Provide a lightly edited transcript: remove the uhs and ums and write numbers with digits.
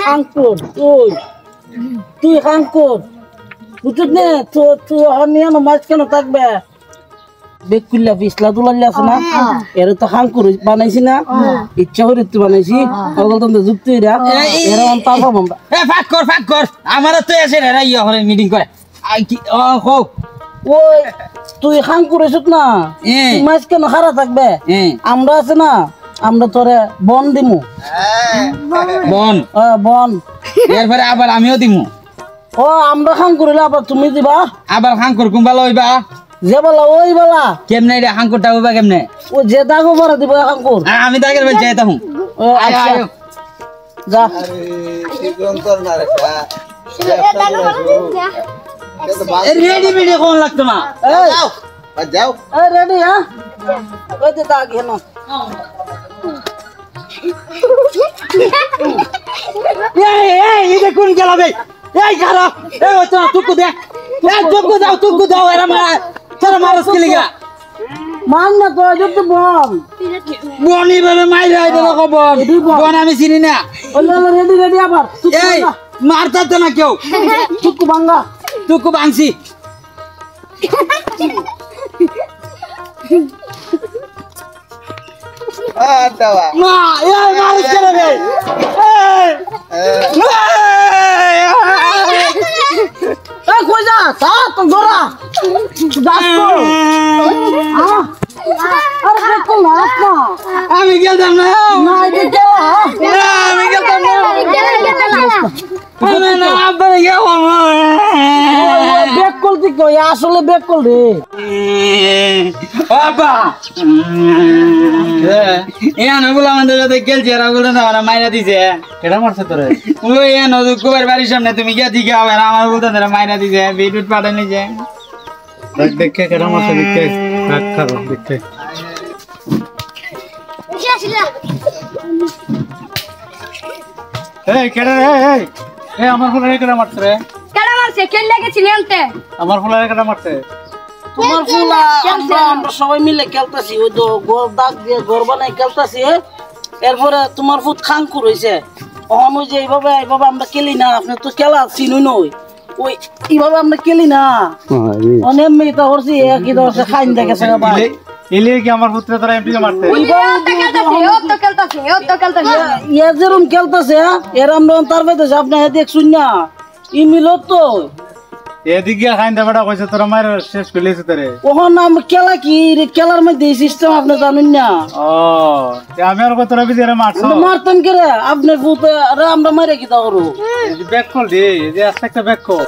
হাঙ্কুর তুই হাঙ্কুর বুঝছিস না তুই হনিয়ানো মাছ কেন থাকবে বেকুল্লা পিছলা তুলাল্লা আছে না এর তো হাঙ্কুর বানাইছি না ইচ্ছা করে তুই বানাইছি ওগুলো তো যুক্ত এরা অন পারবো আমরা ফাঁক কর আমারও তো আছে রে ইয়া হলে মিটিং করে হোক ওই তুই হাঙ্কুর এসুক না মাছ কেন খারাপ থাকবে আমরা আছে না আমরা তোরে বন দিমু বন বন এরপরে আবার আমিও দিমু ও আমরা খাং করিলে আবার তুমি দিবা আবার হাঙ্কুর কুম্বাল হইবা যে বলা ওই বলা কেমনে রে হাঙ্কুরটা হইবা কেমনে ও যে দাগো পরে দিব হাঙ্কুর আমি দাগের ভাই যাইতা হুম যা রেডি ভিডিও কোন লাগতো না যাও রেডি হ্যাঁ ওই যে দাগ হেন এটা কোন গেলাবে এই খারাপ এই তো তুকু দে এই তুকু দাও এরা মারা তোরা মারস কি লিগা মান না তো যত বল বনি ভাবে মাইরা আইতো খবর বন আমি চিনি না ওলা রেডি রেডি আবার এই মারতা তো না কেউ তুকু ভাঙা তুকু ভাঙছি মা এই মারিস কেন রে এই কই যা তা তো জোরা যাস তো আরে দেখো না আপনা আমি গেলাম না না এটা আমি গেলাম না আমি না আবার গেলাম ব্যাক করতে কই আসলে ব্যাক কর রে বাবা এনো বলে আমাদের সাথে খেলছে আর ওগুলো না ওরা মাইরা দিছে কেডা মারছে তোরে ওই এনো কুবার বাড়ির সামনে তুমি গিয়ে দিকে আর আমার বলতে তারা মাইরা দিছে বিদ্যুৎ পাঠাই নিছে দেখ দেখে কেডা মারছে দেখতে রাখ খারাপ দেখতে এই কেডা রে এই আমার ফুলারে কেডা মারছে রে কেডা মারছে কেন লাগেছিল এনতে আমার ফুলারে কেডা মারছে তোমার ফুলা আমরা সবাই মিলে খেলতাছি ওই তো গোল দাগ দিয়ে ঘর বানাই খেলতাছি এরপরে তোমার ফুট খাঙ্কুর হইছে ওই যে এইভাবে আমরা খেলি না আপনি তো খেলা চিনুই নই ওই এইভাবে আমরা খেলি না অনেক মেয়েটা করছি একই ধরছে খাইন দেখেছে ভাই ইলে কি আমার পুত্র তোরা এমপি মারতে ইয়া যেরকম খেলতেছে এরম তার পাইতেছে আপনি দেখ শুন না ই মিল তো এদিকে খাইন দেবাটা কইছে তোরা মার শেষ করলেছ তোরে ওহন নাম খেলা কি খেলার মধ্যে সিস্টেম আপনি জানেন না ও আমি আর কত রবি দিয়ে মারছো মারতাম কে রে আপনার ভূত আমরা মারে কি দাও ব্যাক কল দে এই যে আস্তে একটা ব্যাক কল